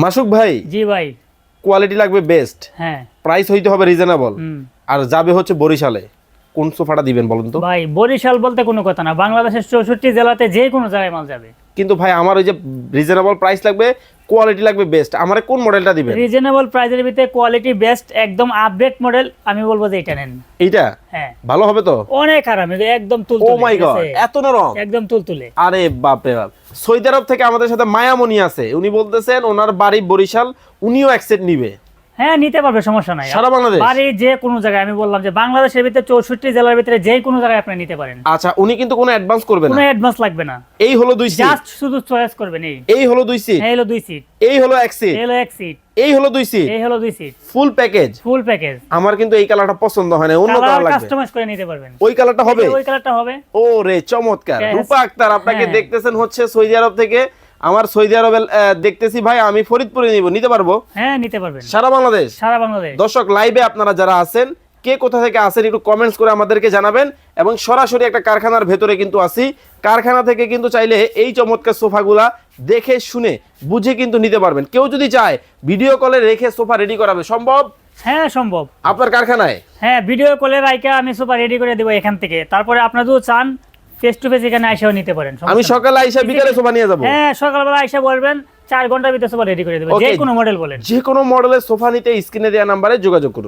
মাসুক ভাই, জি ভাই। কোয়ালিটি লাগবে বেস্ট, হ্যাঁ প্রাইস হইতে হবে রিজনেবল, আর যাবে হচ্ছে বরিশালে, কোন সোফাটা দিবেন বলুন তো? ভাই বরিশাল বলতে কোনো কথা না, বাংলাদেশের 64 জেলাতে যে কোনো জায়গায় মাল যাবে। কিন্তু ভাই আমার ওই যে রিজনেবল প্রাইস লাগবে, কোয়ালিটি লাগবে বেস্ট, আমারে কোন মডেলটা দিবেন? রিজনেবল প্রাইসের ভিতরে কোয়ালিটি বেস্ট, একদম আপডেট মডেল, আমি বলবো যে এটা নেন। এইটা হ্যাঁ ভালো হবে তো? অনেক আরাম, একদম ও তুলতুলে। মাই গড, এত নরম! একদম তুলতুলে। আরে বাপ রে বাপ। সৌদি আরব থেকে আমাদের সাথে মায়ামণি আছে, উনি বলতেছেন ওনার বাড়ি বরিশাল, উনিও এক সেট নিবে। হ্যাঁ নিতে পারবে, সমস্যা নাই। সারা বাংলাদেশ? বাড়ি যে কোনো জায়গায়, আমি বললাম যে বাংলাদেশের ভিতরে 64 জেলার ভিতরে যে কোনো জায়গায় আপনি নিতে পারেন। আচ্ছা, উনি কিন্তু কোনো অ্যাডভান্স করবে না? কোনো অ্যাডভান্স লাগবে না। এই হলো 2 সিট, জাস্ট শুধু চয়েস করবেন। এই হলো 2 সিট, এই হলো 2 সিট, এই হলো 1 সিট, এই হলো 1 সিট, এই হলো 2 সিট, এই হলো 2 seat, full package. Full package. আমার কিন্তু এই কালারটা পছন্দ হয় না, অন্য কালার কালার লাগবে। কাস্টমাইজ করে নিতে পারবেন। ওই কালারটা হবে? ওই কালারটা হবে। ও রে চমৎকার। Yes. রূপা আক্তার আপনাকে হ্যাঁ। দেখতেছেন হচ্ছে সৌদি আরব থেকে, আমার সৌদি আরবে দেখতেছি ভাই, আমি ফরিদপুরে নিতে পারবো? হ্যাঁ নিতে পারবেন, সারা বাংলাদেশ? সারা বাংলাদেশ। দর্শক লাইভে আপনারা যারা আছেন, কে কোথা থেকে আছেন একটু কমেন্টস করে আমাদেরকে জানাবেন, এবং সরাসরি একটা কারখানার ভেতরে কিন্তু আছি, কারখানা থেকে কিন্তু চাইলে এই চমৎকার সোফাগুলা দেখে শুনে বুঝে কিন্তু নিতে পারবেন। কেউ যদি চায় ভিডিও কলে রেখে সোফা রেডি করাবে, সম্ভব? হ্যাঁ সম্ভব। আপনার কারখানায়? হ্যাঁ ভিডিও কলে রাইকা আমি সোফা রেডি করে দেবো এখান থেকে, তারপরে আপনারা যদি চান ফেস টু ফেস এখানে আইসাও নিতে পারেন। সমস্যা আমি নাই। সকালে আইসা বিকালে সোফা নিয়ে যাবো? হ্যাঁ সকালবেলা আইসা বলবেন, 4 ঘন্টার ভিতরে সোফা রেডি করে দেবো, যে Okay. কোনো মডেল বলেন। যে কোনো মডেলের সোফা নিতে স্ক্রিনে দেওয়া নাম্বারে যোগাযোগ করুন।